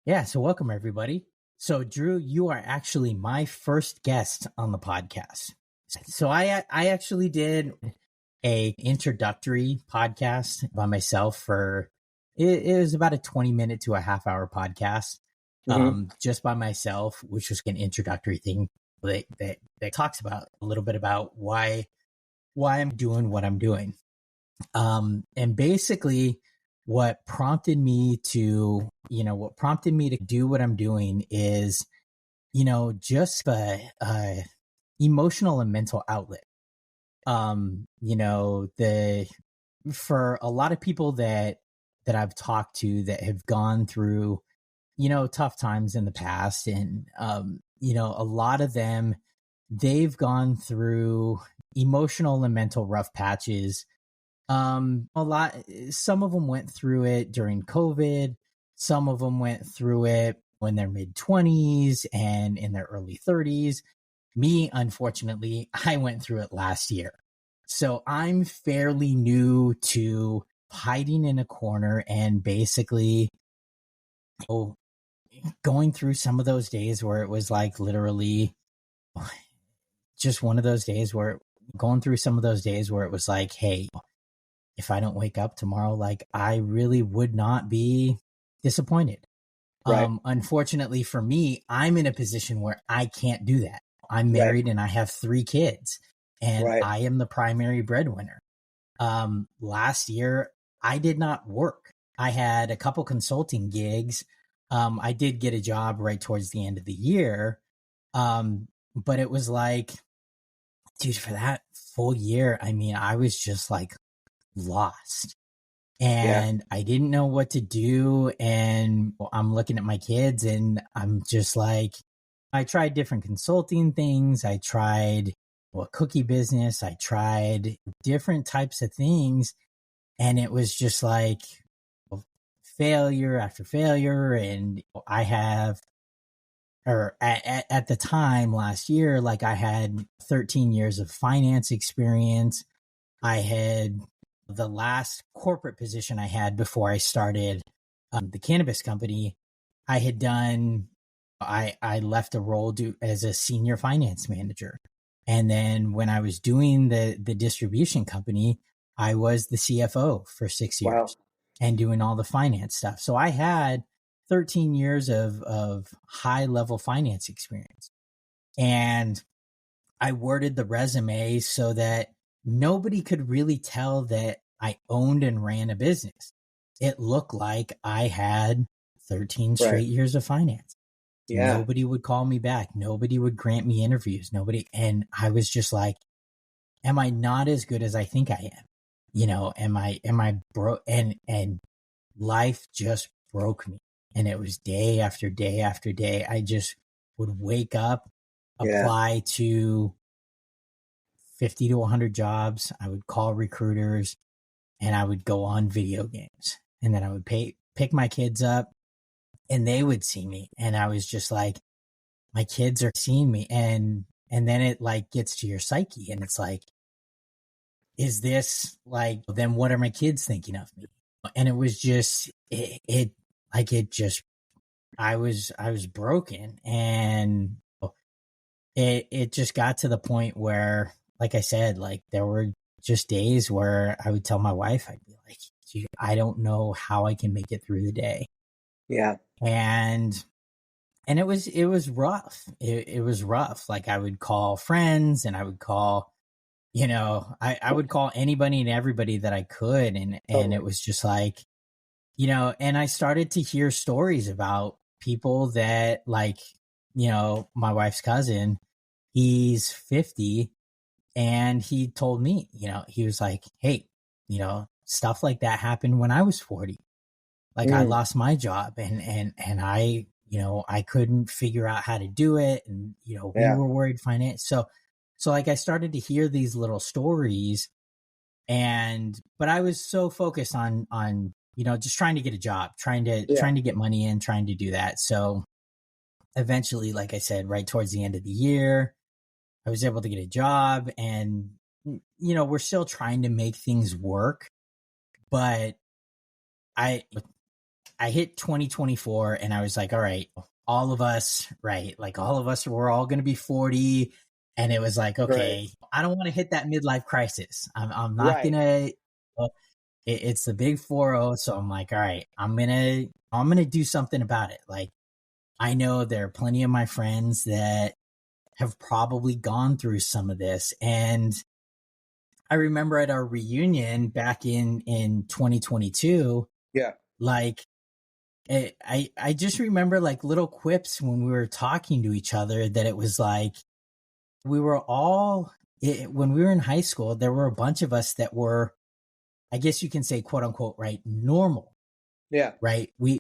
Yeah, so welcome everybody. So Drew, you are actually my first guest on the podcast. So I actually did a introductory podcast by myself for it was about a 20-minute to a half hour podcast, Mm-hmm. just by myself, which was an introductory thing that talks about a little bit about why I'm doing what I'm doing. And basically what prompted me to do what I'm doing is, just a emotional and mental outlet. The for a lot of people that I've talked to that have gone through, tough times in the past, and a lot of them, they've gone through emotional and mental rough patches. Some of them went through it during COVID. Some of them went through it in their mid 20s and in their early 30s. Me, unfortunately, I went through it last year. So I'm fairly new to hiding in a corner and basically going through some of those days where it was like literally just one of those days where going through some of those days where it was like, hey, if I don't wake up tomorrow, like I really would not be disappointed. Right. Unfortunately for me, I'm in a position where I can't do that. I'm Right. married and I have 3 kids and Right. I am the primary breadwinner. Last year I did not work. I had a couple consulting gigs. I did get a job right towards the end of the year. But it was like, dude, for that full year, I mean, I was just like lost Yeah. and I didn't know what to do. And I'm looking at my kids and I'm just like, I tried different consulting things. I tried a cookie business. I tried different types of things. And it was just like failure after failure. And I have, or at the time last year, like I had 13 years of finance experience. I had the last corporate position I had before I started the cannabis company. I left a role as a senior finance manager. And then when I was doing the distribution company, I was the CFO for 6 years Wow. and doing all the finance stuff. So I had 13 years of high level finance experience. And I worded the resume so that nobody could really tell that I owned and ran a business. It looked like I had 13 Right. straight years of finance. Yeah. Nobody would call me back. Nobody would grant me interviews. And I was just like, am I not as good as I think I am? Am I broke? And life just broke me. And it was day after day after day. I just would wake up, Yeah. apply to 50 to 100 jobs. I would call recruiters and I would go on video games. And then I would pick my kids up and they would see me. And I was just like, my kids are seeing me. And then it like gets to your psyche and it's like, is this like, then what are my kids thinking of me? And it was just, I was broken and it just got to the point where, like I said, like there were just days where I would tell my wife, I'd be like, I don't know how I can make it through the day. Yeah. And it was rough. It was rough. Like I would call friends and I would call, I would call anybody and everybody that I could. And Totally. it was just like, and I started to hear stories about people that like, my wife's cousin, he's 50 and he told me, he was like, hey, stuff like that happened when I was 40. Like I lost my job and I, I couldn't figure out how to do it. And, we Yeah. were worried finance. So like I started to hear these little stories but I was so focused on, just trying to get a job, trying to get money in, trying to do that. So eventually, like I said, right towards the end of the year, I was able to get a job and, we're still trying to make things work, but I hit 2024 and I was like, all right, all of us, right? Like all of us, we're all going to be 40. And it was like, okay, I don't want to hit that midlife crisis. I'm not going to, it's the big 4-0. So I'm like, all right, I'm going to do something about it. Like, I know there are plenty of my friends that have probably gone through some of this. And I remember at our reunion back in 2022, like I just remember like little quips when we were talking to each other that it was like we were all when we were in high school, there were a bunch of us that were, I guess you can say, quote unquote, right, normal. Yeah. Right. We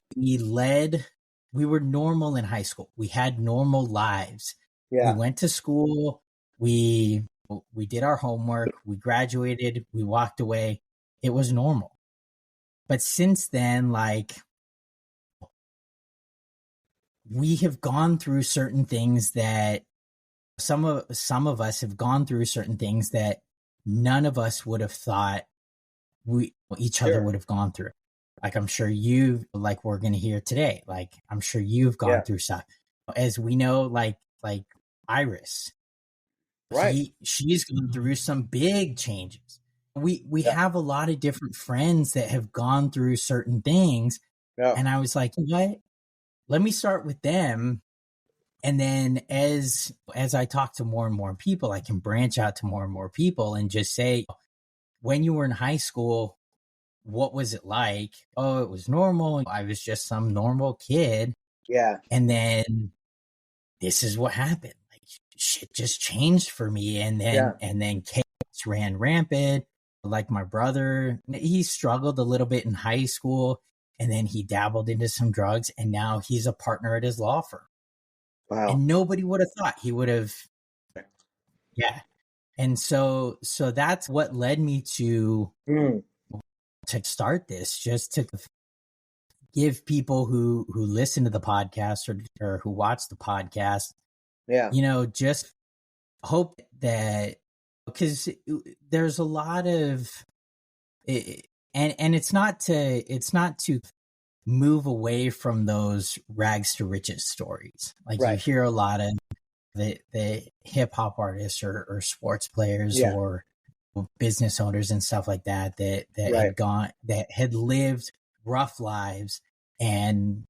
were normal in high school. We had normal lives. Yeah. We went to school. We did our homework. We graduated. We walked away. It was normal. But since then, like, we have gone through certain things that some of us have gone through certain things that none of us would have thought each other would have gone through. Like, I'm sure like we're going to hear today, like, I'm sure you've gone through stuff. As we know, like Iris, she's gone through some big changes. We have a lot of different friends that have gone through certain things. And I was like, what? Let me start with them. And then as I talk to more and more people, I can branch out to more and more people and just say, when you were in high school, what was it like? Oh, it was normal. I was just some normal kid. Yeah. And then this is what happened. Like, shit just changed for me. And then chaos ran rampant. Like my brother, he struggled a little bit in high school, and then he dabbled into some drugs, and now he's a partner at his law firm. Wow. And nobody would have thought he would have. Yeah. And so that's what led me to start this, just to give people who listen to the podcast or who watch the podcast, just hope that, because there's a lot of and it's not to move away from those rags to riches stories. Like, you hear a lot of the hip hop artists or sports players or business owners and stuff like that had lived rough lives and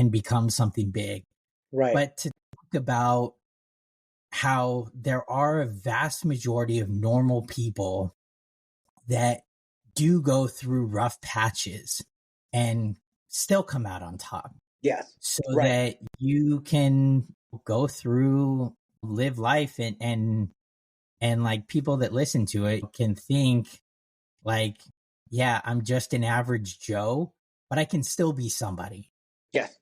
become something big. But to talk about how there are a vast majority of normal people that do go through rough patches and still come out on top. Yes. So that you can go through, live life, and like people that listen to it can think like, yeah, I'm just an average Joe, but I can still be somebody. Yes.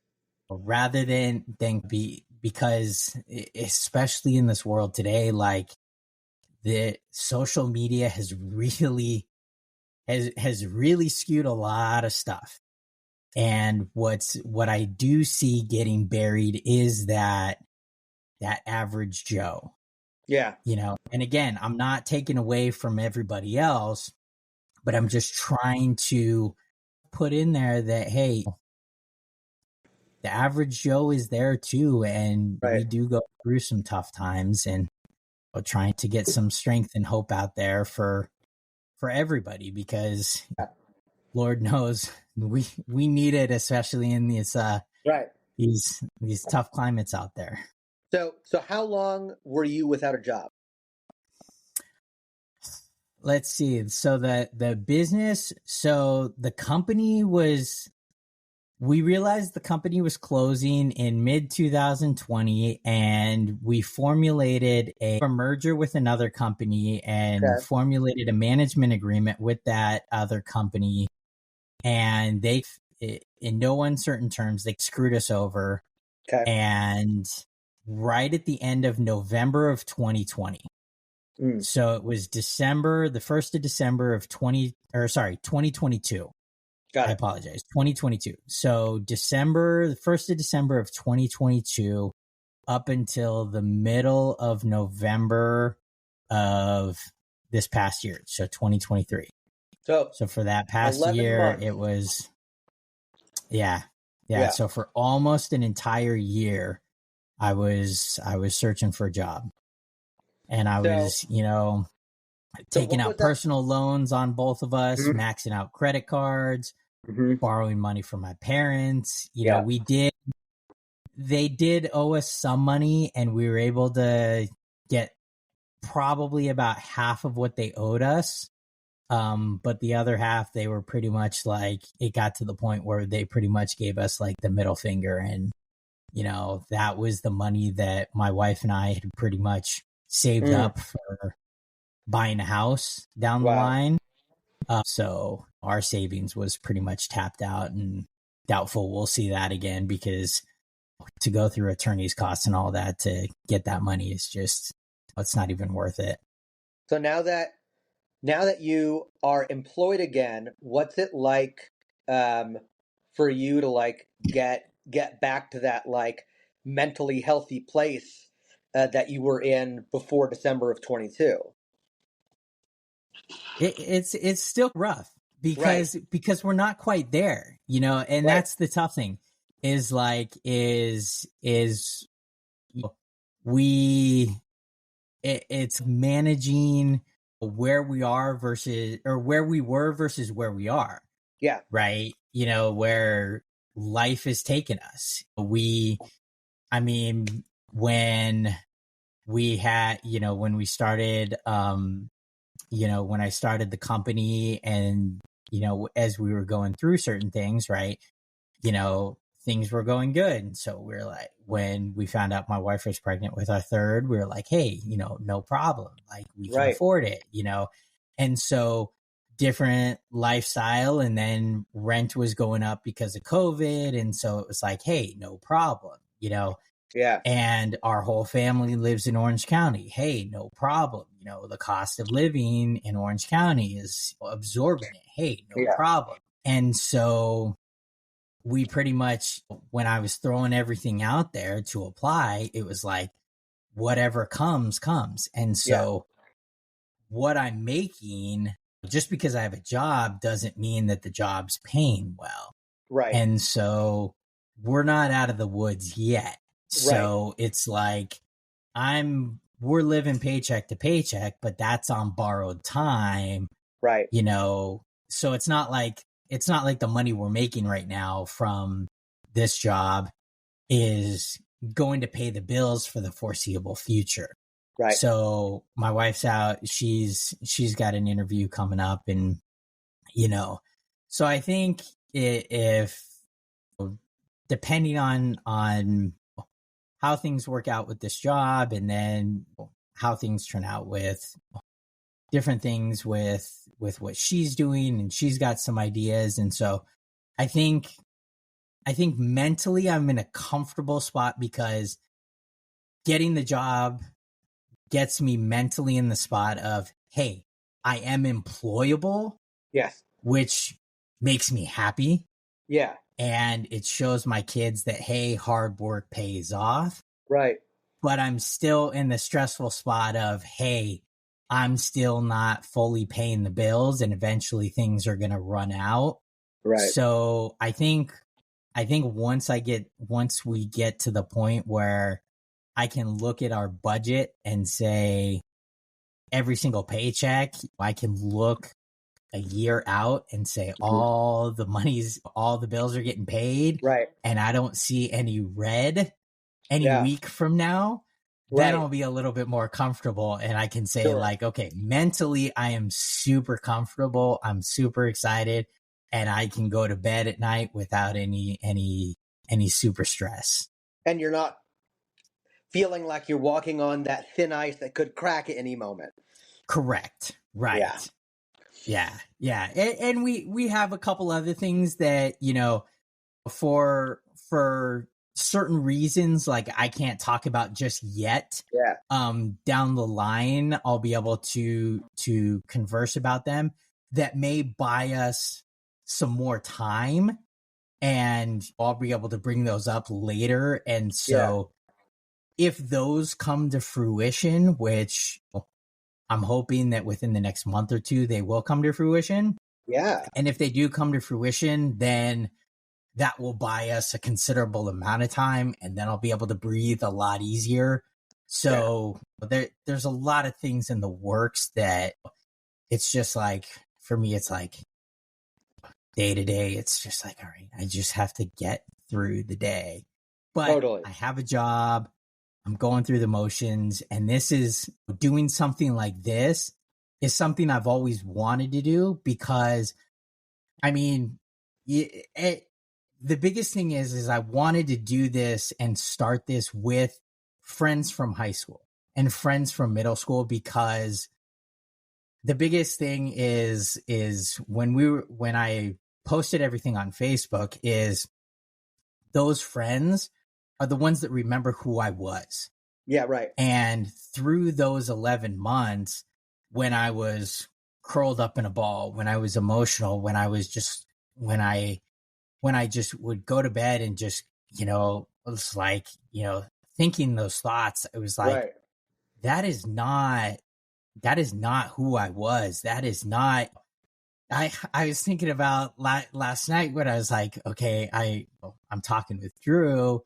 Rather than be, because especially in this world today, like, the social media has really skewed a lot of stuff. And what I do see getting buried is that average Joe. Yeah. And again, I'm not taking away from everybody else, but I'm just trying to put in there that, hey, the average Joe is there too. And we do go through some tough times, and we're trying to get some strength and hope out there for everybody, because Lord knows we need it, especially in these these tough climates out there. So how long were you without a job? Let's see. So the business, so the company we realized the company was closing in mid 2020, and we formulated a merger with another company and formulated a management agreement with that other company. And they, in no uncertain terms, they screwed us over. And right at the end of November of 2020. So it was the 1st of December of 2022. I apologize. 2022. So the 1st of December of 2022 up until the middle of November of this past year. So 2023. So for that past year, months. It was Yeah. Yeah. Yeah. So for almost an entire year, I was searching for a job, and I So, was, so taking what out was that? personal loans on both of us, Mm-hmm. maxing out credit cards, Mm-hmm. borrowing money from my parents. Yeah. They did owe us some money, and we were able to get probably about half of what they owed us. But the other half, they were pretty much like, it got to the point where they pretty much gave us like the middle finger. And, that was the money that my wife and I had pretty much saved Mm. up for buying a house down the Wow. line. So our savings was pretty much tapped out, and doubtful we'll see that again, because to go through attorney's costs and all that to get that money is just, it's not even worth it. So now that you are employed again, what's it like um, for you to like get back to that like mentally healthy place that you were in before December of 22? It's still rough, Right. because we're not quite there, and Right. that's the tough thing, is like, we it's managing where we are versus, or where we were versus where we are, Yeah. right? Where life has taken us. I mean, when we had, when we started, when I started the company, and, as we were going through certain things, right, things were going good. And so we're like, when we found out my wife was pregnant with our third, we were like, hey, no problem. Like, we can Right. afford it. And so, different lifestyle, and then rent was going up because of COVID. And so it was like, hey, no problem. Yeah. And our whole family lives in Orange County. Hey, no problem. The cost of living in Orange County is absorbing it. Hey, no Yeah. problem. And so we pretty much, when I was throwing everything out there to apply, it was like, whatever comes, comes. And Yeah. so what I'm making, just because I have a job, doesn't mean that the job's paying well. Right. And so we're not out of the woods yet. Right. So it's like, we're living paycheck to paycheck, but that's on borrowed time, Right. So it's not like the money we're making right now from this job is going to pay the bills for the foreseeable future. Right. So my wife's out, she's got an interview coming up, and, so I think, if, depending on how things work out with this job, and then how things turn out with different things with what she's doing, and she's got some ideas. And so I think mentally I'm in a comfortable spot, because getting the job gets me mentally in the spot of, hey, I am employable, Yes. which makes me happy. Yeah. And it shows my kids that, hey, hard work pays off. Right. But I'm still in the stressful spot of, hey, I'm still not fully paying the bills, and eventually things are going to run out. Right. So I think once we get to the point where I can look at our budget and say, every single paycheck, I can look a year out and say, Mhm. all the bills are getting paid, Right. and I don't see any red any Yeah. week from now, then Right. I'll be a little bit more comfortable, and I can say, Sure. like, okay, mentally I am super comfortable. I'm super excited, and I can go to bed at night without any super stress. And you're not feeling like you're walking on that thin ice that could crack at any moment. Correct. Right. Yeah. Yeah. Yeah. And we have a couple other things that, for certain reasons, like, I can't talk about just yet. Yeah. Down the line, I'll be able to converse about them, that may buy us some more time, and I'll be able to bring those up later. And so if those come to fruition, which I'm hoping that within the next month or two, they will come to fruition. Yeah. And if they do come to fruition, then that will buy us a considerable amount of time, and then I'll be able to breathe a lot easier. Yeah, So there's a lot of things in the works that it's just like, for me, it's like day to day, it's just like, all right, I just have to get through the day. But totally. I have a job, I'm going through the motions, and this is doing something like this is something I've always wanted to do because, I mean, the biggest thing is I wanted to do this and start this with friends from high school and friends from middle school, because the biggest thing is when I posted everything on Facebook, is those friends are the ones that remember who I was. Yeah, right. And through those 11 months, when I was curled up in a ball, when I was emotional, when I just would go to bed and just, it was like, thinking those thoughts, it was like, Right. that is not, that is not who I was. That is not, I was thinking about last night when I was like, okay, I'm talking with Drew,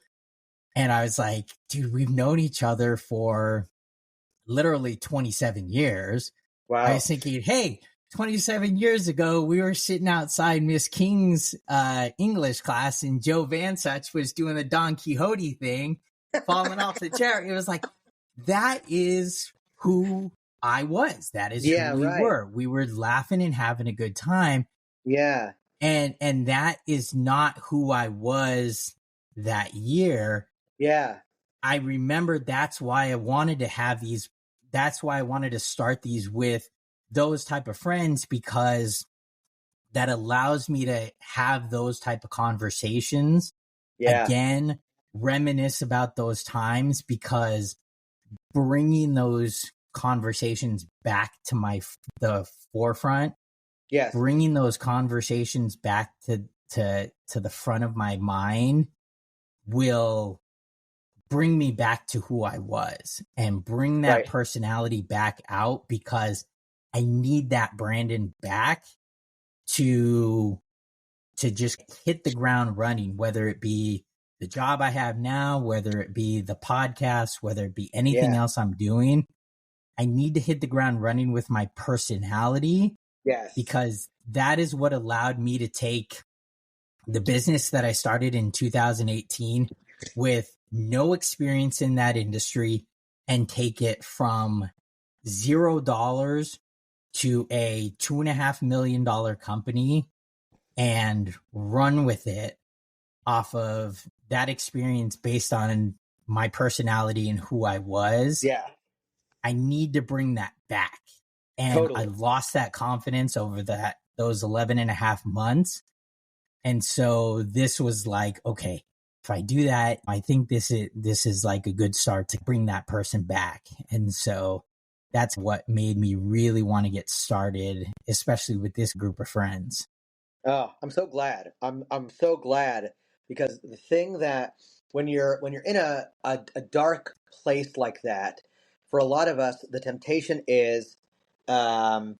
and I was like, dude, we've known each other for literally 27 years. I was Wow. thinking, hey, 27 years ago, we were sitting outside Miss King's English class, and Joe Van Such was doing the Don Quixote thing, falling off the chair. It was like, that is who I was. That is who Yeah, we right. were. We were laughing and having a good time. Yeah. And that is not who I was that year. Yeah. I remember that's why I wanted to have these, that's why I wanted to start these with those type of friends, because that allows me to have those type of conversations Yeah. again, reminisce about those times, because bringing those conversations back to the forefront, Yes. bringing those conversations back to the front of my mind will bring me back to who I was and bring that Right. personality back out, because I need that Brandon back to just hit the ground running, whether it be the job I have now, whether it be the podcast, whether it be anything Yeah. else I'm doing. I need to hit the ground running with my personality, Yes. because that is what allowed me to take the business that I started in 2018 with no experience in that industry and take it from $0 to a $2.5 million company and run with it off of that experience based on my personality and who I was. Yeah. I need to bring that back. And I Totally. lost that confidence over those 11 and a half months. And so this was like, okay, if I do that, I think this is like a good start to bring that person back. And so that's what made me really want to get started, especially with this group of friends. Oh, I'm so glad. I'm so glad, because the thing that when you're in a dark place like that, for a lot of us, the temptation is, um,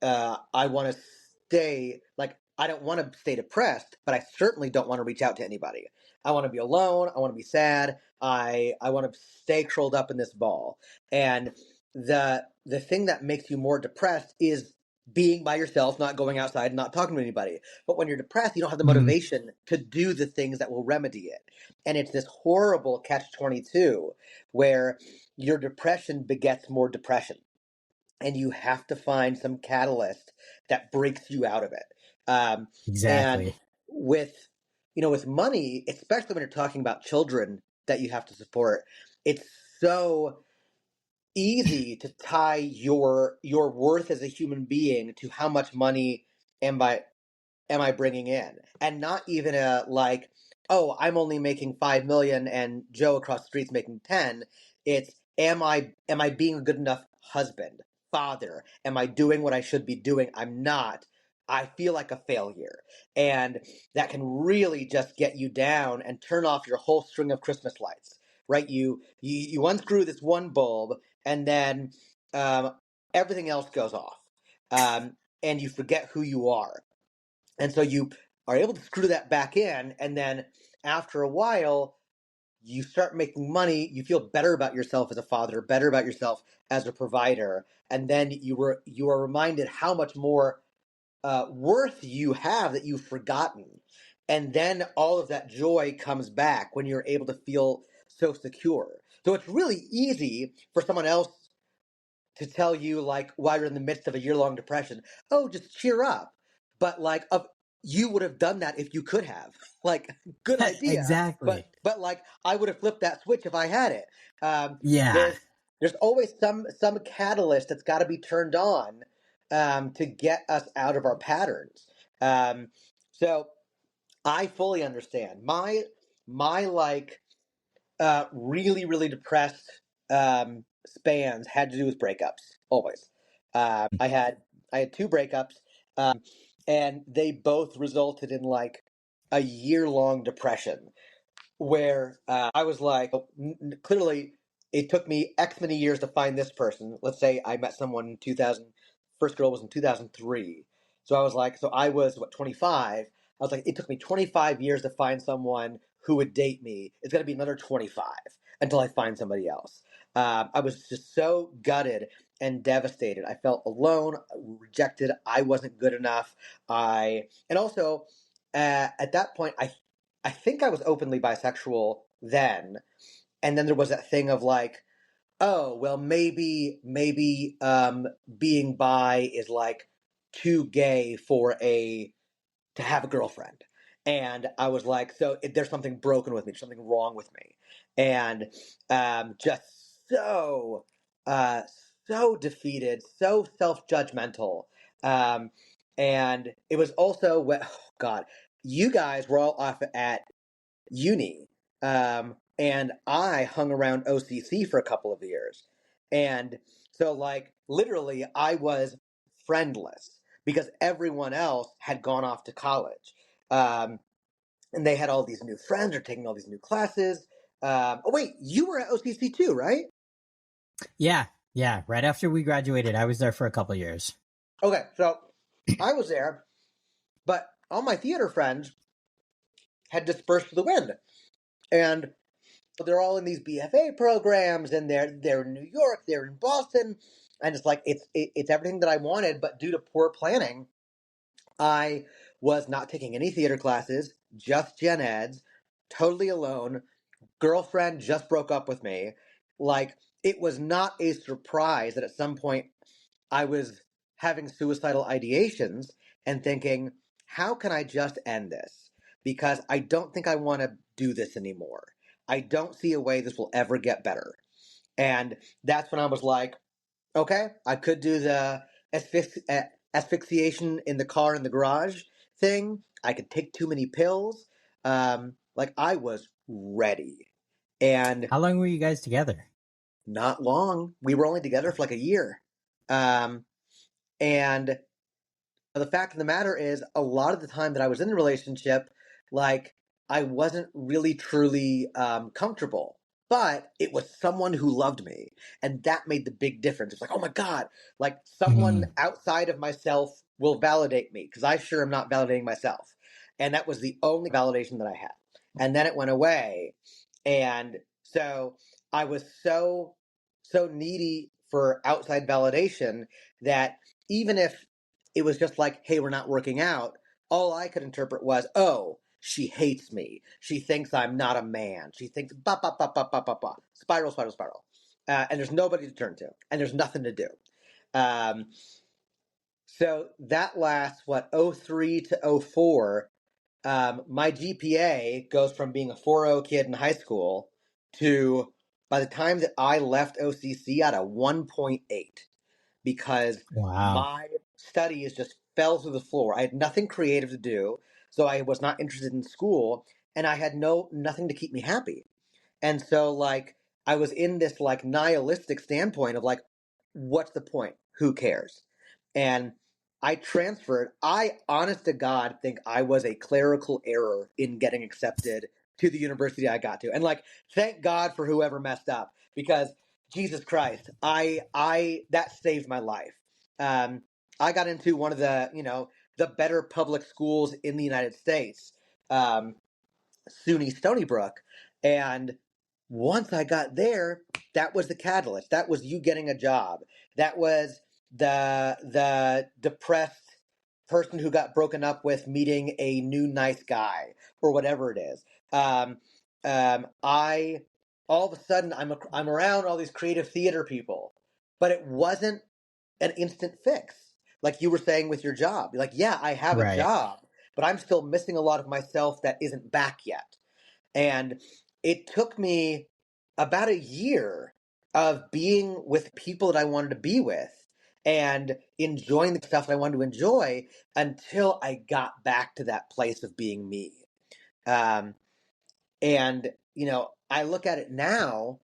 I want to stay, like, I don't want to stay depressed, but I certainly don't want to reach out to anybody. I want to be alone. I want to be sad. I want to stay curled up in this ball. And the thing that makes you more depressed is being by yourself, not going outside, not talking to anybody. But when you're depressed, you don't have the Mhm. motivation to do the things that will remedy it. And it's this horrible catch-22 where your depression begets more depression, and you have to find some catalyst that breaks you out of it. Um, and Exactly. with with money, especially when you're talking about children that you have to support, it's so easy to tie your worth as a human being to how much money am I am I bringing in, and not even a like, oh, I'm only making 5 million and Joe across the street's making 10. It's, am I being a good enough husband, father? Am I doing what I should be doing? I'm not. I feel like a failure, and that can really just get you down and turn off your whole string of Christmas lights. Right? You unscrew this one bulb, and then um, everything else goes off, and you forget who you are, and so are able to screw that back in, and then after a while you start making money, you feel better about yourself as a father, better about yourself as a provider, and then you are reminded how much more worth you have that you've forgotten. And then all of that joy comes back when you're able to feel so secure. So it's really easy for someone else to tell you, like, while you're in the midst of a year-long depression, oh, just cheer up. But like, you would have done that if you could have. Like, good idea. Exactly. But like, I would have flipped that switch if I had it. Um, Yeah. there's always some catalyst that's got to be turned on to get us out of our patterns. So I fully understand. My like really, really depressed spans had to do with breakups. Always. I had two breakups, and they both resulted in like a year long depression where I was like, clearly, it took me X many years to find this person. Let's say I met someone in 2000. First girl was in 2003. So I was like, so I was, what, 25? I was like, it took me 25 years to find someone who would date me. It's going to be another 25 until I find somebody else. I was just so gutted and devastated. I felt alone, rejected. I wasn't good enough. And also, at that point, I think I was openly bisexual then, and then there was that thing of like, oh well, maybe being bi is like too gay for a to have a girlfriend. And I was like, so there's something broken with me, something wrong with me, and just uh, so defeated, so self-judgmental, um, and it was also oh God, you guys were all off at uni. And I hung around OCC for a couple of years. And so, like, literally, I was friendless because everyone else had gone off to college. Um, and they had all these new friends or taking all these new classes. Oh, wait, you were at OCC too, right? Yeah. Yeah. Right after we graduated, I was there for a couple years. Okay, so I was there, but all my theater friends had dispersed to the wind. And they're all in these BFA programs, and they're in New York, they're in Boston, and it's like it's everything that I wanted, but due to poor planning, I was not taking any theater classes, just gen eds, totally alone. Girlfriend just broke up with me. Like, it was not a surprise that at some point I was having suicidal ideations and thinking, how can I just end this? Because I don't think I want to do this anymore. I don't see a way this will ever get better. And that's when I was like, okay, I could do the asphyxiation in the car in the garage thing. I could take too many pills. Like, I was ready. And How long were you guys together? not long. We were only together for like a year. Um, and the fact of the matter is, a lot of the time that I was in the relationship, like, I wasn't really truly comfortable. But it was someone who loved me, and that made the big difference. It's like, oh my God, like someone Mhm. outside of myself will validate me because I sure am not validating myself. And that was the only validation that I had. And then it went away. And so I was so needy for outside validation that even if it was just like, hey, we're not working out, all I could interpret was, oh, she hates me. She thinks I'm not a man. She thinks, ba, ba, ba, ba, ba, ba, ba. Spiral, spiral, spiral. And there's nobody to turn to, and there's nothing to do. Um, so that lasts, what, '03 to '04. My GPA goes from being a 4.0 kid in high school to, by the time that I left OCC, at a 1.8 because Wow. my studies just fell through the floor. I had nothing creative to do, so I was not interested in school, and I had nothing to keep me happy. And so, like, I was in this like nihilistic standpoint of like, what's the point? Who cares? And I transferred. I, honest to God, think I was a clerical error in getting accepted to the university I got to. And like, thank God for whoever messed up, because Jesus Christ, I that saved my life. Um, I got into one of the the better public schools in the United States, SUNY Stony Brook. And once I got there, that was the catalyst. That was you getting a job. That was the depressed person who got broken up with meeting a new nice guy or whatever it is. I all of a sudden I'm around all these creative theater people, but it wasn't an instant fix. Like you were saying with your job, you're like, yeah, I have a Right. job, but I'm still missing a lot of myself that isn't back yet. And it took me about a year of being with people that I wanted to be with and enjoying the stuff that I wanted to enjoy until I got back to that place of being me. Um, and, I look at it now,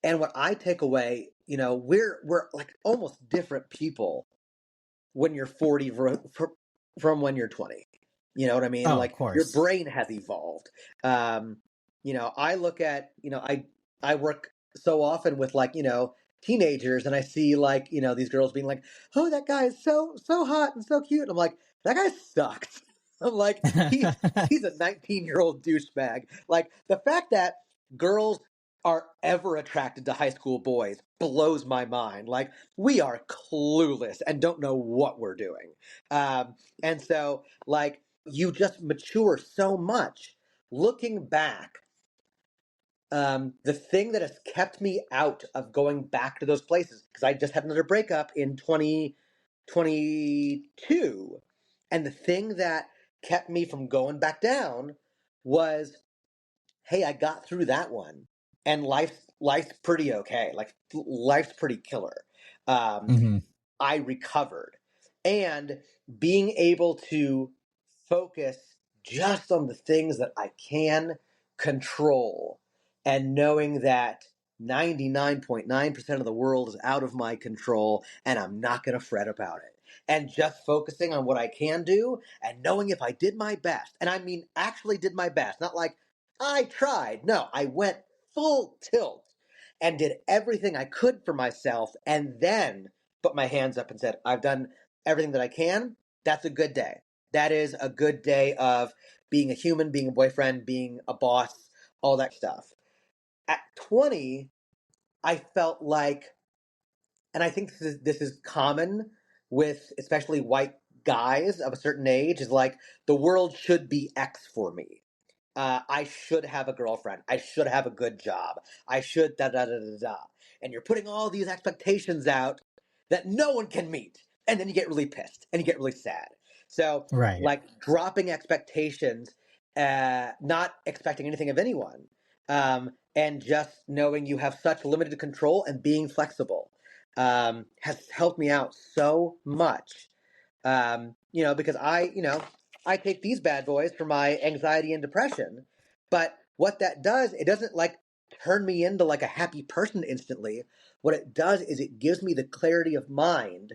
and what I take away, we're like almost different people when you're 40 from when you're 20. You know what I mean? Oh, of Like your course. brain has evolved. I look at, I work so often with like, teenagers, and I see like, these girls being like, oh, that guy is so hot and so cute. And I'm like, that guy sucks. I'm like, he's a 19-year-old douchebag. Like the fact that girls are ever attracted to high school boys blows my mind. Like we are clueless and don't know what we're doing. And so like you just mature so much. Looking back, the thing that has kept me out of going back to those places, because I just had another breakup in 2022, and the thing that kept me from going back down was, hey, I got through that one, and life's pretty okay. Like life's pretty killer. Um, Hmm. I recovered. And being able to focus just on the things that I can control and knowing that 99.9% of the world is out of my control and I'm not going to fret about it. And just focusing on what I can do and knowing if I did my best, and I mean actually did my best, not like I tried. No, I went full tilt and did everything I could for myself and then put my hands up and said, I've done everything that I can. That's a good day. That is a good day of being a human, being a boyfriend, being a boss, all that stuff. At 20, I felt like, and I think this is common with especially white guys of a certain age, is like the world should be X for me. I should have a girlfriend. I should have a good job. I should da da da da da. And you're putting all these expectations out that no one can meet. And then you get really pissed and you get really sad. So, Right. like dropping expectations, not expecting anything of anyone, and just knowing you have such limited control and being flexible has helped me out so much. Because I take these bad boys for my anxiety and depression. But what that does, it doesn't like turn me into like a happy person instantly. What it does is it gives me the clarity of mind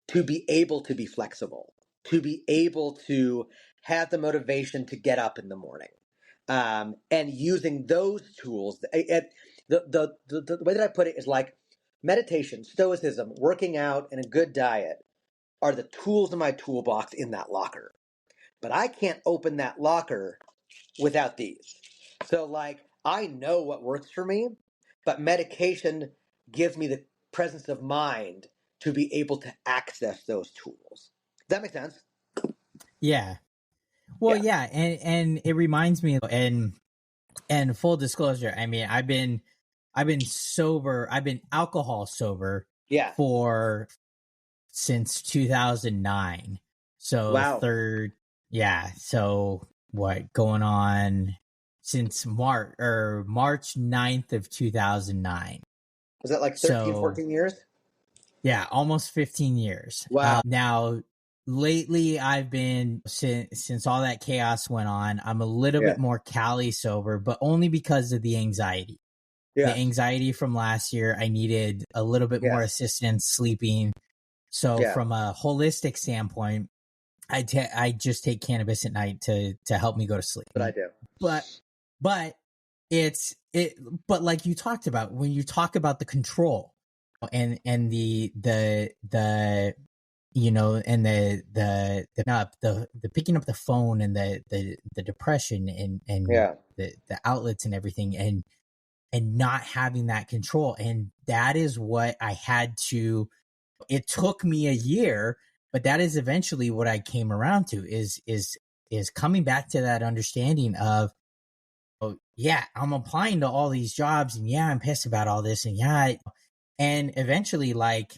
to be able to be flexible, to be able to have the motivation to get up in the morning. And using those tools, the way that I put it is like meditation, stoicism, working out, and a good diet are the tools in my toolbox in that locker. But I can't open that locker without these. So, like, I know what works for me, but medication gives me the presence of mind to be able to access those tools. Does that make sense? Yeah. Well, Yeah. yeah, and it reminds me, and full disclosure, I mean, I've been sober, I've been alcohol sober Yeah. for since 2009. So Wow. yeah, so what, going on since March 9th of 2009. Was that like 13, So 14 years? yeah, almost 15 years. Wow. Now, lately, I've been since all that chaos went on, I'm a little Yeah. bit more Cali sober, but only because of the anxiety. The Yeah. anxiety from last year, I needed a little bit more Yes. assistance sleeping. So, Yeah. from a holistic standpoint, I just take cannabis at night to help me go to sleep. But I do. But but it's it. But like you talked about, when you talk about the control and the and the picking up the phone and the depression and Yeah. the outlets and everything, and not having that control. And that is what I had to, it took me a year, but that is eventually what I came around to is coming back to that understanding of, oh yeah, I'm applying to all these jobs, and yeah, I'm pissed about all this, and yeah, and eventually, like,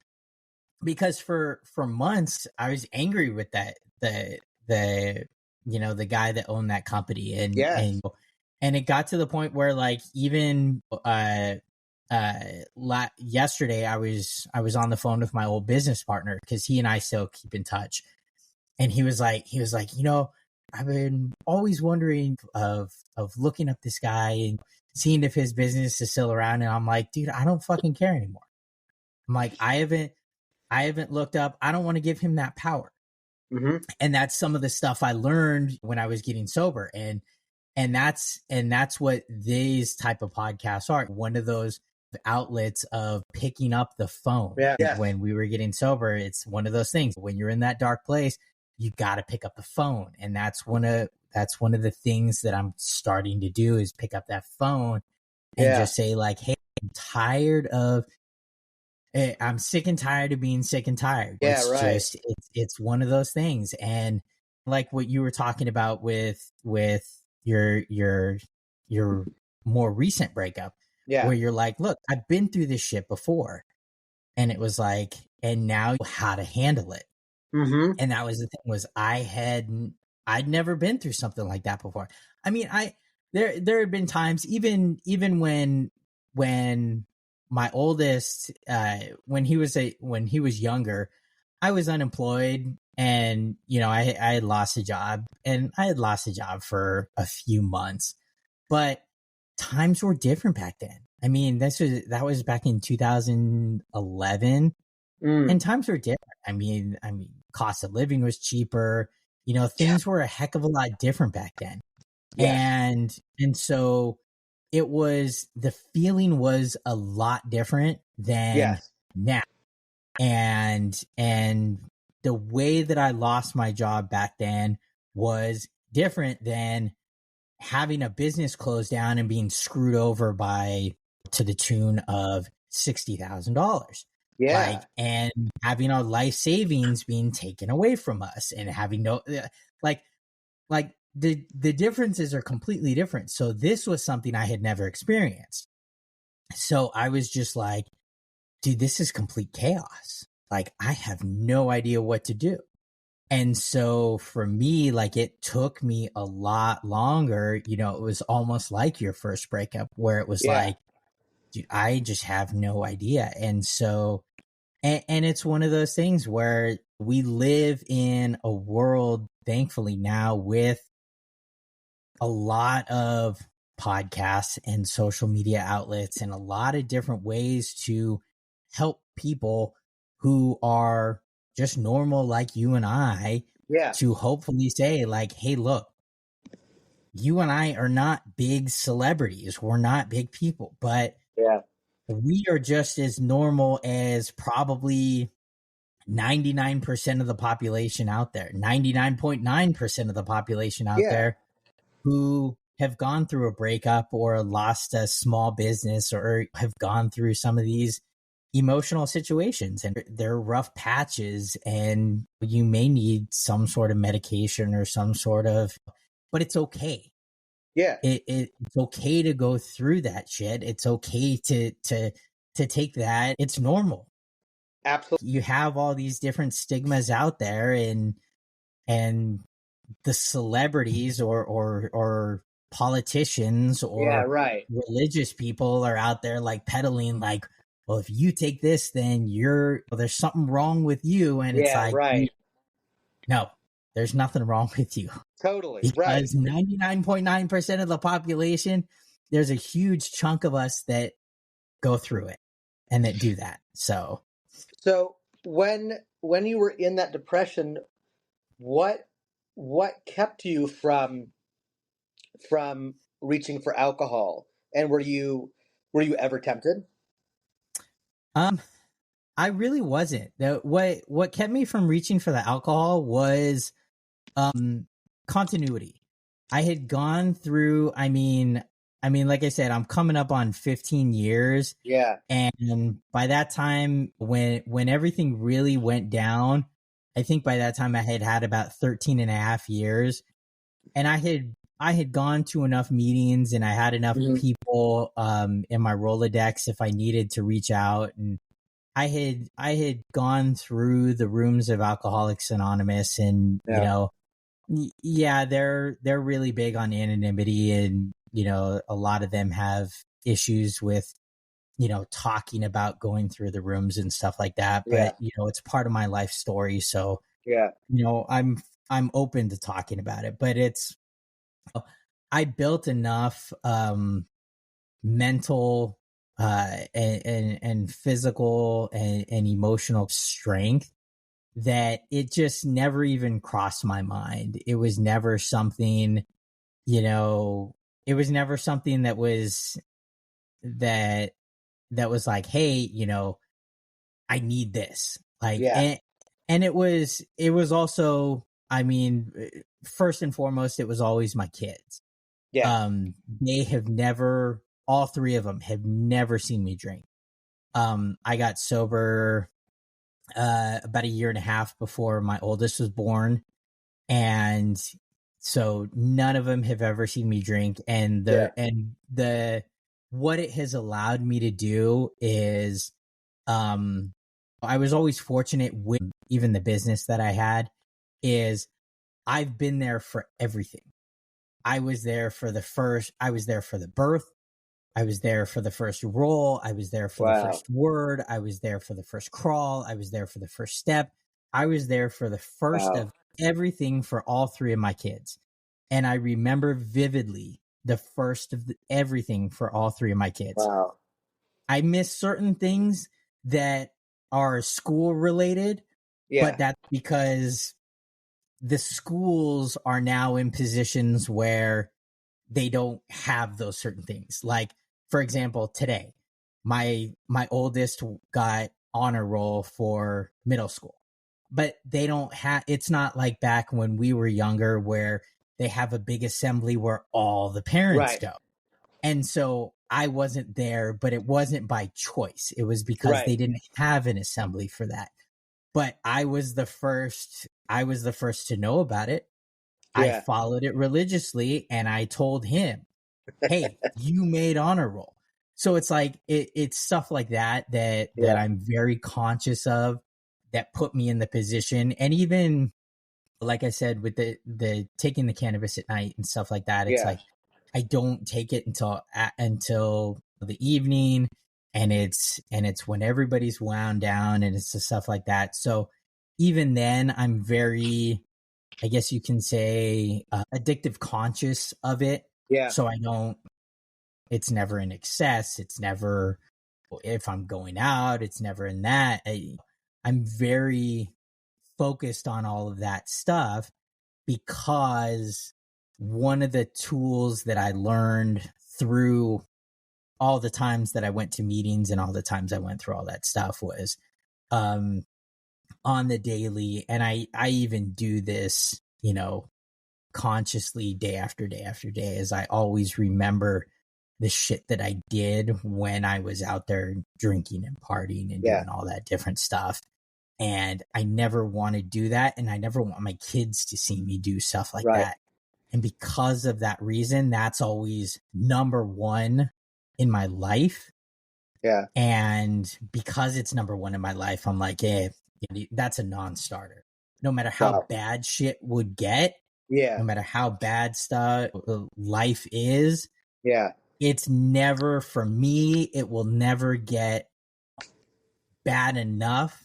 because for months I was angry with the the guy that owned that company, Yes. and it got to the point where, like, even yesterday I was on the phone with my old business partner, because he and I still keep in touch, and he was like, I've been always wondering of looking up this guy and seeing if his business is still around. And I'm like, dude, I don't fucking care anymore. I'm like, I haven't looked up. I don't want to give him that power. Mm-hmm. And that's some of the stuff I learned when I was getting sober. And that's what these type of podcasts are. One of those outlets of picking up the phone. Yeah. Yes. When we were getting sober, it's one of those things. When you're in that dark place, you got to pick up the phone. And that's one of the things that I'm starting to do, is pick up that phone and Yeah. just say, like, hey, I'm sick and tired of being sick and tired. Yeah, It's right. just, it's one of those things. And like what you were talking about with your more recent breakup, Yeah. where you're like, look, I've been through this shit before. And it was like, and now you know how to handle it. Mm-hmm. And that was the thing, was I'd never been through something like that before. I mean, there had been times, even when my oldest, when he was younger, I was unemployed, and I had lost a job, and I had lost a job for a few months, but times were different back then. I mean, that was back in 2011, Mm. and times were different. I mean, cost of living was cheaper. Things were a heck of a lot different back then. Yes. And so the feeling was a lot different than Yes. now. And the way that I lost my job back then was different than having a business close down and being screwed over to the tune of $60,000. Yeah. Like, and having our life savings being taken away from us, and having no, like, the differences are completely different. So this was something I had never experienced. So I was just like, dude, this is complete chaos. Like, I have no idea what to do. And so for me, like, it took me a lot longer. It was almost like your first breakup, where it was Yeah. like, dude, I just have no idea. And so, and it's one of those things where we live in a world, thankfully, now, with a lot of podcasts and social media outlets, and a lot of different ways to help people who are just normal, like you and I, Yeah. to hopefully say, like, hey, look, you and I are not big celebrities. We're not big people, but Yeah. we are just as normal as probably 99% of the population out there, 99.9% of the population out Yeah. there, who have gone through a breakup or lost a small business, or have gone through some of these emotional situations, and they're rough patches, and you may need some sort of medication or some sort of, but it's okay. Yeah. It's okay to go through that shit. It's okay to take that. It's normal. Absolutely. You have all these different stigmas out there, and the celebrities or politicians Yeah. or Right. religious people are out there, like, peddling, like, well, if you take this, then there's something wrong with you. And it's Yeah. like, Right. no, there's nothing wrong with you, Totally. Right. because 99.9% of the population, there's a huge chunk of us that go through it and that do that. So So when you were in that depression, what kept you from reaching for alcohol? And were you ever tempted? um I really wasn't. What kept me from reaching for the alcohol was um continuity. I had gone through, like I said, I'm coming up on 15 years, Yeah. and by that time when everything really went down, I think by that time I had had about 13 and a half years, and I had gone to enough meetings, and I had enough Hmm. people in my Rolodex if I needed to reach out. And I had gone through the rooms of Alcoholics Anonymous, and Yeah. yeah, they're really big on anonymity, and a lot of them have issues with talking about going through the rooms and stuff like that. Yeah. But it's part of my life story, so Yeah. I'm open to talking about it. But I built enough mental and physical and emotional strength that it just never even crossed my mind. It was never something, you know, it was never something that that was like, hey, I need this. Like, Yeah. and it was also, first and foremost, it was always my kids. Yeah. They have never, all three of them have never seen me drink. I got sober about a year and a half before my oldest was born, and so none of them have ever seen me drink. And Yeah. the what it has allowed me to do is, um, I was always fortunate with even the business that I had, is I've been there for everything. I was there for the birth. I was there for the first roll. I was there for the Wow. first word. I was there for the first crawl. I was there for the first step. I was there for the first Wow. of everything for all three of my kids. And I remember vividly the first of everything for all three of my kids. Wow. I miss certain things that are school related, but Yeah. that's because the schools are now in positions where they don't have those certain things. Like, for example, today, my oldest got honor roll for middle school, but they don't have. It's not like back when we were younger where they have a big assembly where all the parents Right. go. And so I wasn't there, but it wasn't by choice. It was because Right. they didn't have an assembly for that. But I was the first to know about it. I Yeah. followed it religiously, and I told him, hey, you made honor roll. So it's like it's stuff like that Yeah. I'm very conscious of, that put me in the position. And even like I said, with the taking the cannabis at night and stuff like that, it's Yeah. like I don't take it until the evening, and it's when everybody's wound down, and it's the stuff like that. So even then, I'm very, I guess you can say, addictive conscious of it. Yeah. So I don't. It's never in excess. It's never, if I'm going out. It's never in that. I'm very focused on all of that stuff, because one of the tools that I learned through all the times that I went to meetings and all the times I went through all that stuff was, um, on the daily. And I even do this, consciously, day after day after day, as I always remember the shit that I did when I was out there drinking and partying and Yeah. doing all that different stuff. And I never want to do that. And I never want my kids to see me do stuff like Right. that. And because of that reason, that's always number one in my life. Yeah. And because it's number one in my life, I'm like, hey, that's a non starter. No matter how Wow. bad shit would get, Yeah. no matter how bad stuff life is, Yeah. it's never, for me, it will never get bad enough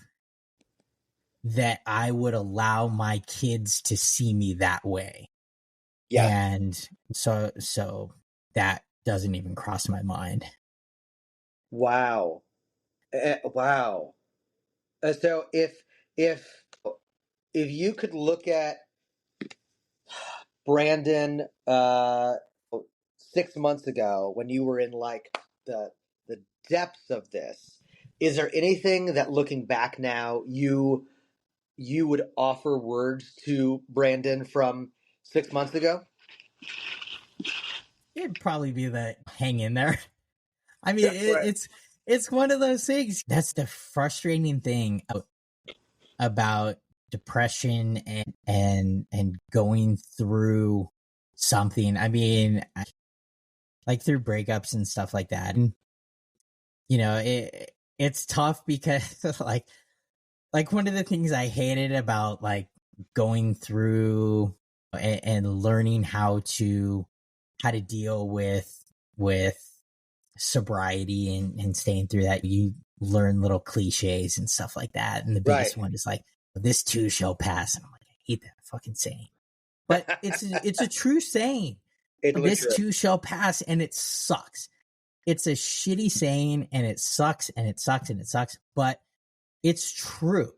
that I would allow my kids to see me that way. Yeah. And so that doesn't even cross my mind. Wow. Wow. So if if you could look at Brandon 6 months ago when you were in like the depths of this, is there anything that looking back now you would offer words to Brandon from 6 months ago? It'd probably be the hang in there. I mean, Right. it's one of those things. That's the frustrating thing about depression and going through something. I mean, like through breakups and stuff like that. And it's tough because like one of the things I hated about like going through and learning how to deal with sobriety and staying through that, you learn little cliches and stuff like that. And the Right. biggest one is like, this too shall pass. And I'm like, I hate that fucking saying. But it's a true saying. It's really This true. too shall pass, and it sucks. It's a shitty saying, and it sucks, and it sucks, and it sucks. But it's true,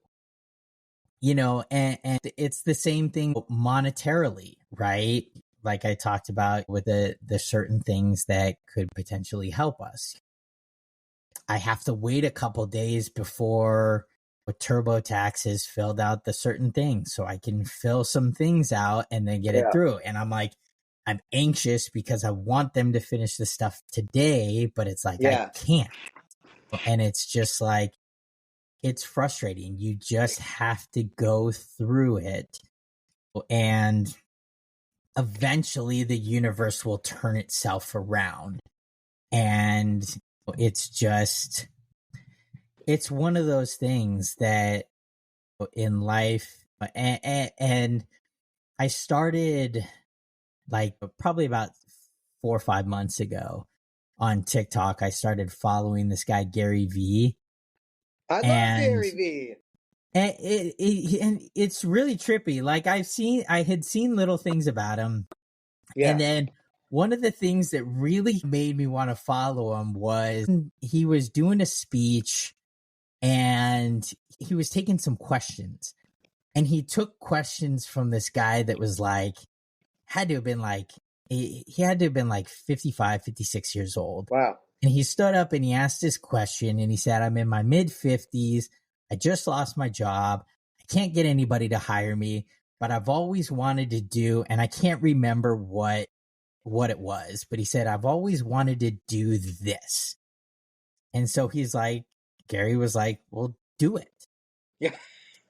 and it's the same thing monetarily, right? Like I talked about with the certain things that could potentially help us. I have to wait a couple days before TurboTax has filled out the certain things so I can fill some things out and then get it Yeah. through. And I'm like, I'm anxious because I want them to finish the stuff today, but it's like, I Yeah. can't. And it's just like, it's frustrating. You just have to go through it, and eventually the universe will turn itself around. And it's one of those things that in life, and I started like probably about 4 or 5 months ago on TikTok. I started following this guy Gary V, I love and Gary V. and it's really trippy. Like I had seen little things about him, Yeah. and then one of the things that really made me want to follow him was he was doing a speech, and he was taking some questions, and he took questions from this guy that was like, had to have been like, he had to have been like 55, 56 years old. Wow. And he stood up and he asked this question, and he said, I'm in my mid 50s. I just lost my job. I can't get anybody to hire me, but I've always wanted to do, and I can't remember what it was, but he said, I've always wanted to do this. And so he's like, Gary was like, well, do it. Yeah.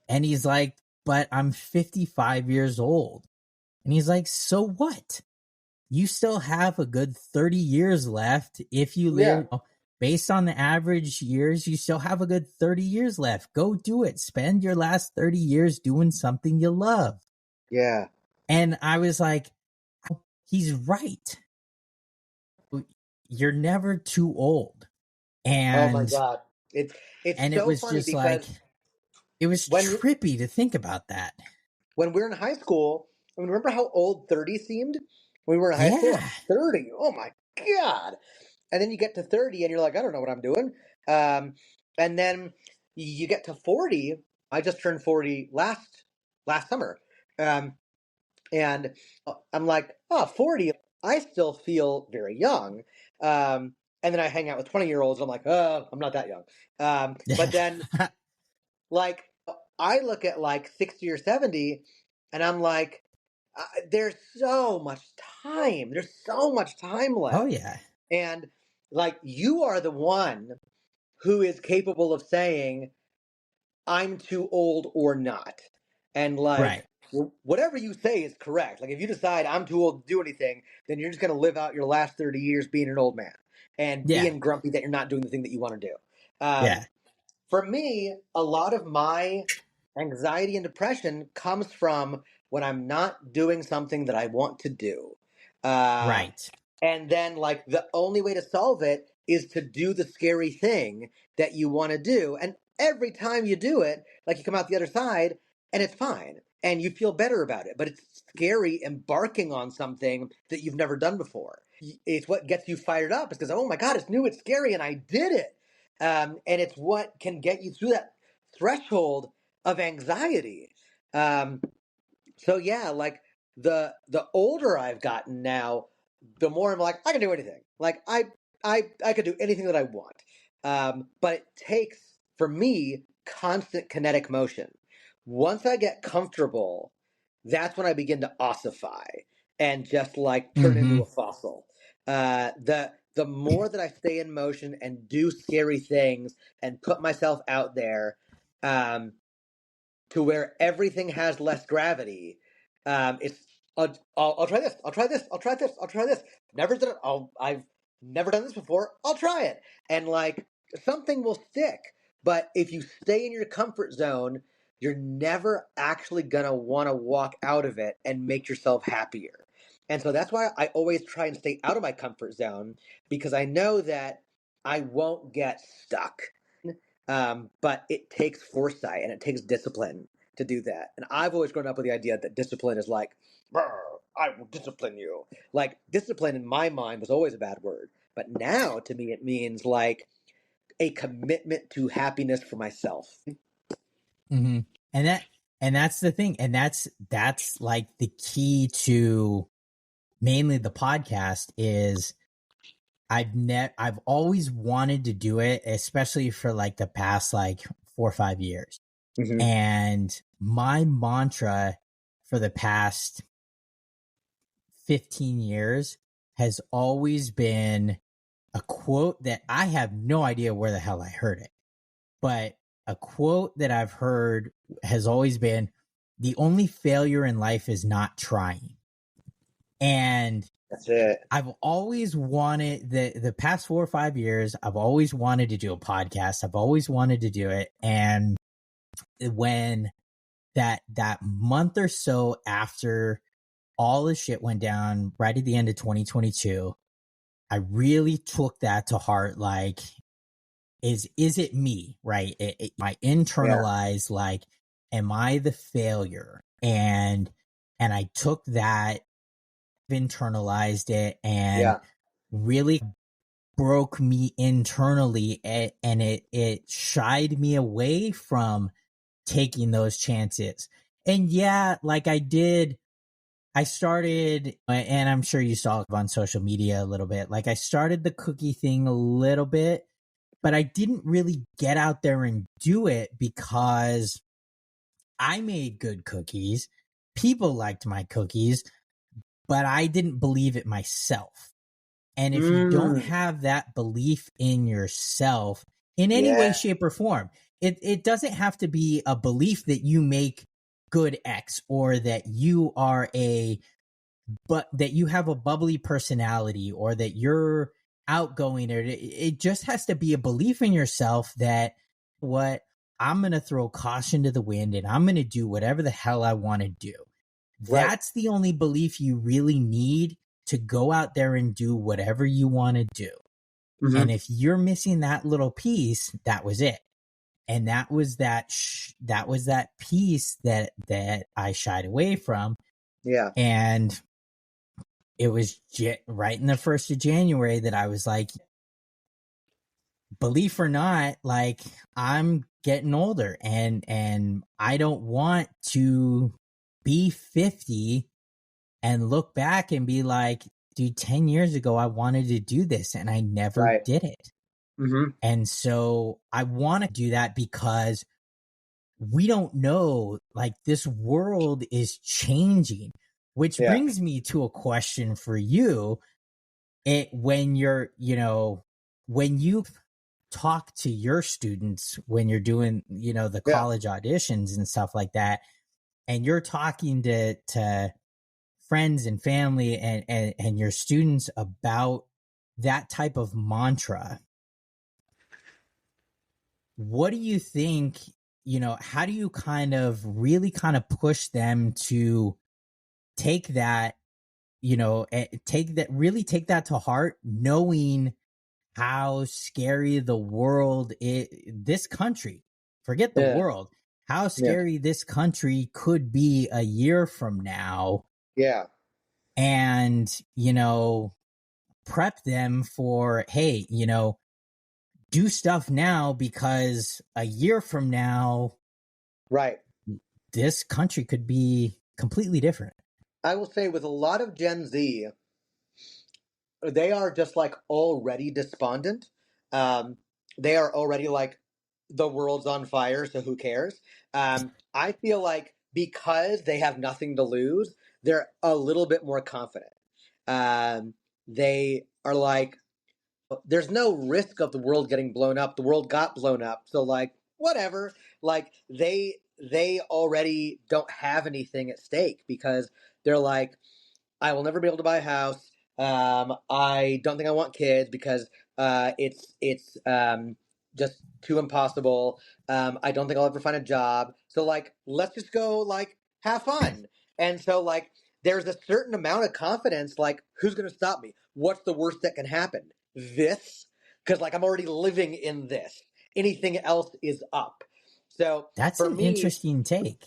And he's like, but I'm 55 years old. And he's like, so what? You still have a good 30 years left. If you Yeah. live based on the average years, you still have a good 30 years left. Go do it. Spend your last 30 years doing something you love. Yeah. And I was like, oh, he's right. You're never too old. Oh my And God. It's it so was funny just like, because it was when trippy to think about that. when we were in high school, I mean, remember how old 30 seemed when we were in high school? Yeah. Like 30. Oh my God. And then you get to 30 and you're like, I don't know what I'm doing. And then you get to 40. I just turned 40 last summer. Um, and I'm like, oh, 40. I still feel very young. And then I hang out with 20-year-olds. I'm like, oh, I'm not that young. But then like I look at like 60 or 70 and I'm like, there's so much time. There's so much time Oh, left. yeah. And like you are the one who is capable of saying, I'm too old or not. And like, Right. whatever you say is correct. Like, if you decide I'm too old to do anything, then you're just going to live out your last 30 years being an old man and Yeah. being grumpy that you're not doing the thing that you want to do. Um, Yeah. for me, a lot of my anxiety and depression comes from when I'm not doing something that I want to do. Uh, Right. and then, like, the only way to solve it is to do the scary thing that you want to do. And every time you do it, like, you come out the other side and it's fine and you feel better about it. But it's scary embarking on something that you've never done before. It's what gets you fired up. It's because, oh my God, it's new, it's scary, and I did it. And it's what can get you through that threshold of anxiety. Um, so yeah, like the older I've gotten now, the more I'm like, I can do anything. Like I could do anything that I want. But it takes, for me, constant kinetic motion. Once I get comfortable, that's when I begin to ossify and just like turn Mm-hmm. into a fossil. The more that I stay in motion and do scary things and put myself out there, um, to where everything has less gravity. It's I'll try this. I'll try this. I'll try this. I'll try this. Never done it. I've never done this before. I'll try it. And like something will stick. But if you stay in your comfort zone, you're never actually gonna want to walk out of it and make yourself happier. And so that's why I always try and stay out of my comfort zone because I know that I won't get stuck. But it takes foresight and it takes discipline to do that. And I've always grown up with the idea that discipline is like, I will discipline you. Like, discipline in my mind was always a bad word. But now to me, it means like a commitment to happiness for myself. Mm-hmm. And that's the thing. And that's like the key to mainly the podcast is I've always wanted to do it, especially for like the past like 4 or 5 years. Mm-hmm. And my mantra for the past 15 years has always been a quote that I have no idea where the hell I heard it, but a quote that I've heard has always been the only failure in life is not trying. And That's it. I've always wanted the past 4 or 5 years, I've always wanted to do a podcast. I've always wanted to do it. And when that month or so after all the shit went down right at the end of 2022, I really took that to heart. Like, is it me? Right? I internalized like, am I the failure? And I took that, internalized it, and Yeah. really broke me internally, and it shied me away from taking those chances. And yeah, like I started, and I'm sure you saw it on social media a little bit, like I started the cookie thing a little bit, but I didn't really get out there and do it because I made good cookies. People liked my cookies, but I didn't believe it myself. And if you don't Mm. have that belief in yourself in any way, Yeah. shape, or form, it doesn't have to be a belief that you make good X or that you are but that you have a bubbly personality or that you're outgoing, or it just has to be a belief in yourself that what I'm going to throw caution to the wind and I'm going to do whatever the hell I want to do. Right. That's the only belief you really need to go out there and do whatever you want to do. Mm-hmm. And if you're missing that little piece, that was it. And that was that piece that I shied away from. Yeah. And it was right in the 1st of January that I was like, belief or not, like I'm getting older and I don't want to be 50 and look back and be like, dude, 10 years ago, I wanted to do this and I never Right. did it. Mm-hmm. And so I want to do that because we don't know, like this world is changing, which Yeah. brings me to a question for you. When you're, when you talk to your students, when you're doing, the Yeah. college auditions and stuff like that, and you're talking to friends and family and your students about that type of mantra, what do you think, how do you kind of really kind of push them to take that, take that to heart, knowing how scary the world is, this country, forget the Yeah. world, how Yeah. scary this country could be a year from now, Yeah. and, prep them for, hey, do stuff now because a year from now, Right. this country could be completely different. I will say with a lot of Gen Z, they are just like already despondent. Um, they are already like the world's on fire, so who cares? I feel like because they have nothing to lose, they're a little bit more confident. They are like, there's no risk of the world getting blown up. The world got blown up, so like whatever. Like they already don't have anything at stake because they're like, I will never be able to buy a house. I don't think I want kids because it's just too impossible. I don't think I'll ever find a job. So like, let's just go like have fun. And so like, there's a certain amount of confidence. Like, who's going to stop me? What's the worst that can happen? This, because like I'm already living in this. Anything else is up. So That's for an me, interesting take.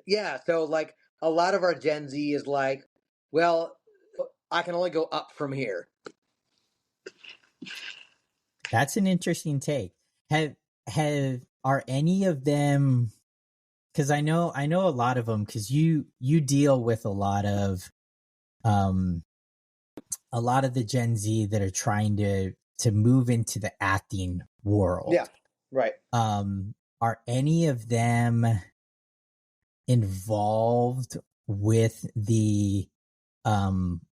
yeah. So like a lot of our Gen Z is like, well, I can only go up from here. That's an interesting take. Have are any of them, because I know a lot of them, because you deal with um a lot of the Gen Z that are trying to move into the acting Yeah, world. right. Are any of them involved with the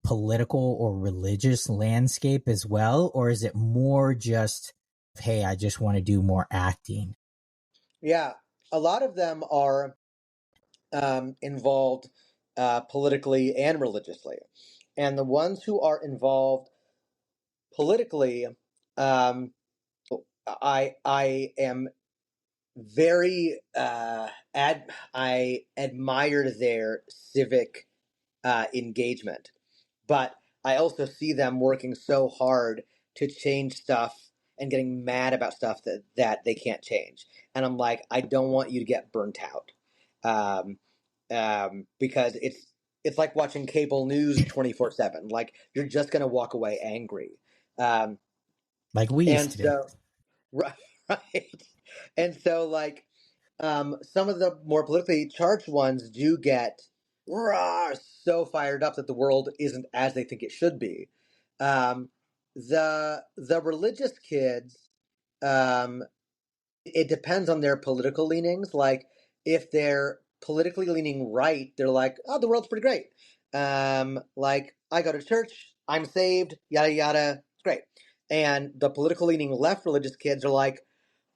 political or religious landscape as well, or is it more just, hey, I just want to do more acting? Yeah, a lot of them are involved politically and religiously, and the ones who are involved politically, um, I am very I admire their civic engagement, but I also see them working so hard to change stuff and getting mad about stuff that they can't change. And I'm like, I don't want you to get burnt out, um, because it's like watching cable news 24/7. Like you're just gonna walk away angry, um, Like we used and to do. so right, right. And so like some of the more politically charged ones do get rah, so fired up that the world isn't as they think it should be. Um, the religious kids, um, it depends on their political leanings. Like if they're politically leaning right, they're like, oh, the world's pretty great. Like I go to church, I'm saved, yada yada, it's great. And the political leaning left religious kids are like,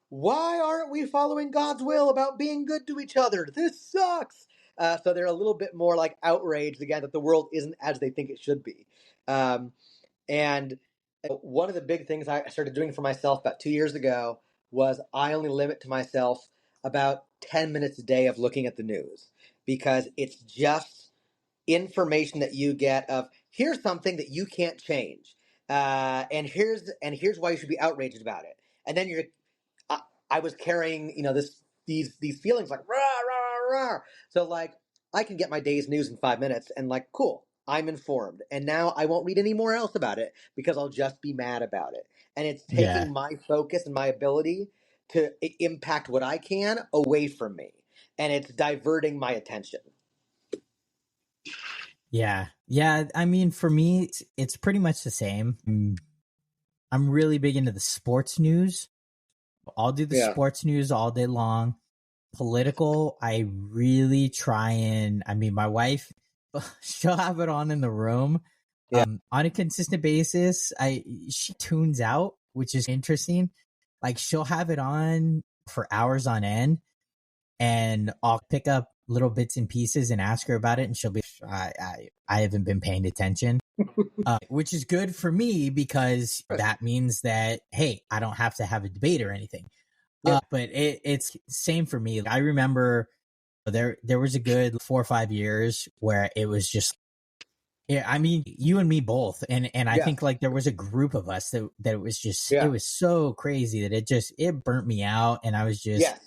why aren't we following God's will about being good to each other? This sucks. So they're a little bit more like outraged again that the world isn't as they think it should be. Um, and one of the big things I started doing for myself about 2 years ago was I only limit to myself about 10 minutes a day of looking at the news because it's just information that you get of here's something that you can't change. And here's why you should be outraged about it. And then I, I was carrying, these feelings like rah rah rah. So like I can get my day's news in 5 minutes and like cool, I'm informed. And now I won't read any more else about it because I'll just be mad about it. And it's Yeah. taking my focus and my ability to impact what I can away from me. And it's diverting my attention. Yeah. Yeah. I mean, for me, it's pretty much the same. I'm really big into the sports news. I'll do the Yeah. sports news all day long. Political, I really try and, I mean, my wife, she'll have it on in the room. Yeah. On a consistent basis. She tunes out, which is interesting. Like she'll have it on for hours on end, and I'll pick up little bits and pieces and ask her about it, and she'll be, I haven't been paying attention, which is good for me because that means that, hey, I don't have to have a debate or anything. Yeah. But it's same for me. I remember there was a good 4 or 5 years where it was just, yeah, I mean, you and me both, and I Yeah. think like there was a group of us that it was just, it Yeah. was so crazy that it burnt me out, and Yes.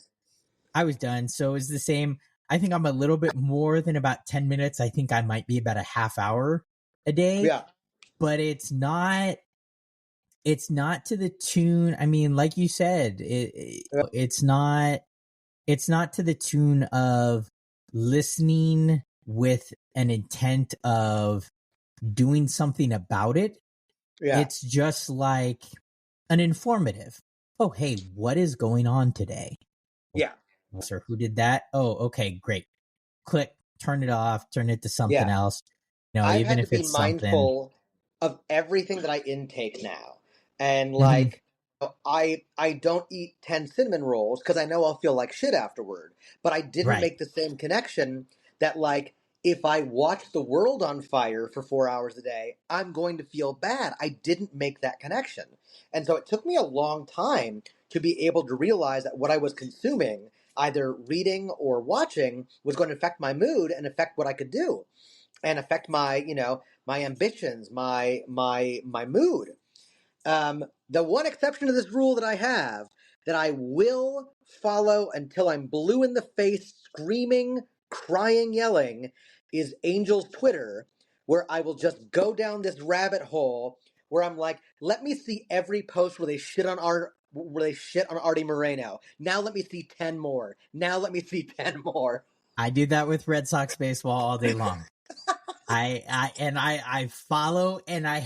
I was done. So it's the same. I think I'm a little bit more than about 10 minutes. I think I might be about a half hour a day, Yeah. but it's not to the tune. I mean, like you said, Yeah. it's not to the tune of listening with an intent of doing something about it. Yeah. It's just like an informative. oh, hey, what is going on today? Yeah. Or who did that? Oh, okay, great. Click, turn it off, turn it to something Yeah. else. You know, I've even had to if be it's something. mindful of everything that I intake now. And Mhm. like I don't eat 10 cinnamon rolls because I know I'll feel like shit afterward. But I didn't Right. make the same connection that like if I watch the world on fire for 4 hours a day, I'm going to feel bad. I didn't make that connection. And so it took me a long time to be able to realize that what I was consuming, either reading or watching, was going to affect my mood and affect what I could do and affect my my ambitions, my mood. The one exception to this rule that I have that I will follow until I'm blue in the face, screaming, crying, yelling, is Angel's Twitter, where I will just go down this rabbit hole where I'm like, let me see every post where they shit on Artie Moreno. Now let me see 10 more. Now let me see 10 more. I do that with Red Sox baseball all day long. I follow, and I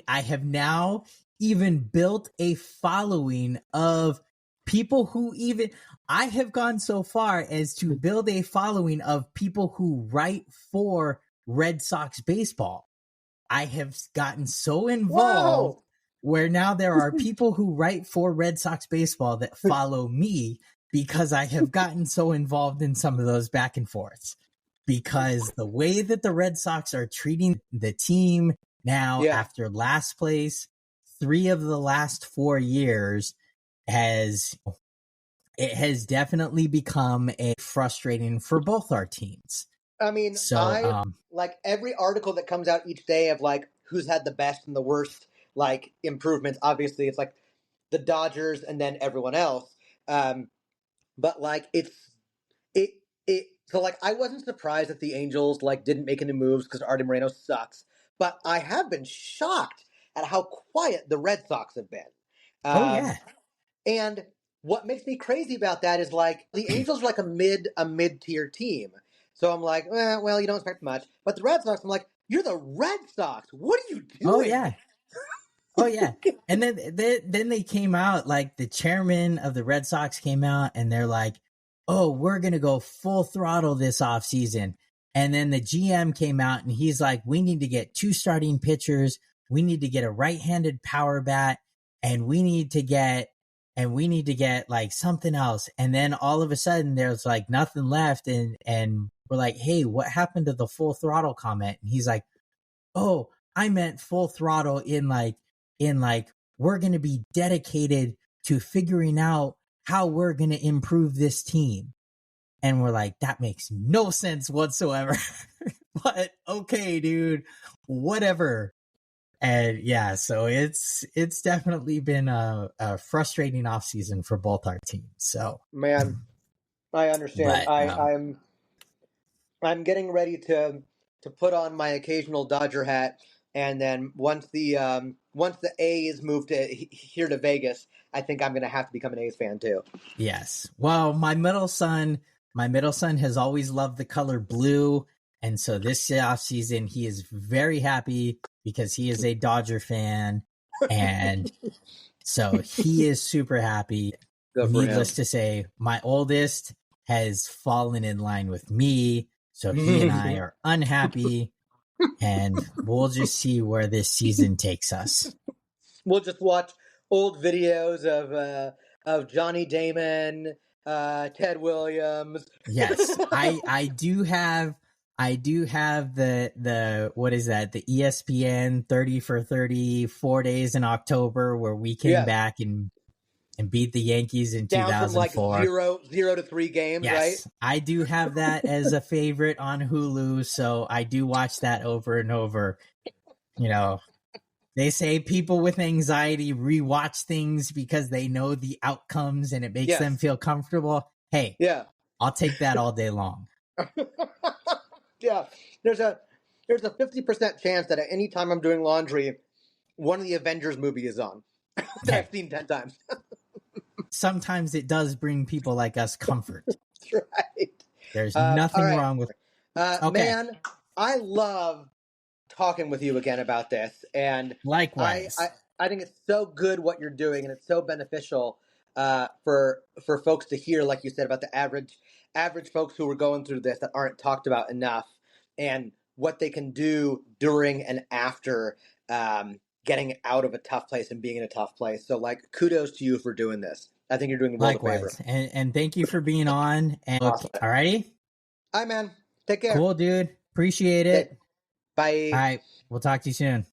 have now even built a following of people who even I have gone so far as to build a following of people who write for Red Sox baseball. I have gotten so involved Whoa! where now there are people who write for Red Sox baseball that follow me because I have gotten so involved in some of those back and forths. Because the way that the Red Sox are treating the team now Yeah. after last place, 3 of the last 4 years has it has definitely become a frustrating for both our teams. I mean, So, I like every article that comes out each day of like who's had the best and the worst like improvements. Obviously, it's like the Dodgers and then everyone else. Um, but like it it so like I wasn't surprised that the Angels like didn't make any moves because Artie Moreno sucks. But I have been shocked at how quiet the Red Sox have been. oh Um, yeah. and what makes me crazy about that is like the Angels are like a mid tier team. So I'm like, well, you don't expect much. But the Red Sox, I'm like, you're the Red Sox. What are you Oh doing? yeah. Oh yeah. And then they came out, like the chairman of the Red Sox came out and they're like, "Oh, we're going to go full throttle this offseason." And then the GM came out and he's like, "We need to get 2 starting pitchers. We need to get a right-handed power bat, and we need to get like something else." And then all of a sudden there's like nothing left, and we're like, "Hey, what happened to the full throttle comment?" And he's like, "Oh, I meant full throttle in like we're going to be dedicated to figuring out how we're going to improve this team." And we're like, that makes no sense whatsoever. But okay, dude, whatever. And yeah, so it's definitely been a frustrating offseason for both our teams. So, Man, I understand. but I'm getting ready to put on my occasional Dodger hat, and then once the A's move here to Vegas, I think I'm gonna have to become an A's fan too. yes. Well, my middle son has always loved the color blue. And so this offseason, he is very happy because he is a Dodger fan. And so he is super happy. Good for him. Needless to say, my oldest has fallen in line with me. So he and I are unhappy. And we'll just see where this season takes us. We'll just watch old videos of Johnny Damon, Ted Williams. Yes, I do have the what is that? The ESPN 30 for 30 4 days in October where we came Yes, back and beat the Yankees in down from like 2004. zero to 3 games, right? Yes, I do have that as a favorite on Hulu, so I do watch that over and over. You know, they say people with anxiety rewatch things because they know the outcomes and it makes them Yes, feel comfortable. Hey, yeah, I'll take that all day long. yeah. There's a 50% chance that at any time I'm doing laundry, one of the Avengers movie is on that I've Hey, seen 10 times. sometimes it does bring people like us comfort. That's right. There's All nothing right, wrong with. Okay, man. I love talking with you again about this, and I likewise. I think it's so good what you're doing, and it's so beneficial for folks to hear, like you said, about the average folks who are going through this that aren't talked about enough, and what they can do during and after getting out of a tough place and being in a tough place. So, like, kudos to you for doing this. I think you're doing the world a favor. Likewise. And thank you for being on. And Awesome. all righty. Hi, man. Take care. Cool, dude. Appreciate Okay. it. Bye. All right. We'll talk to you soon.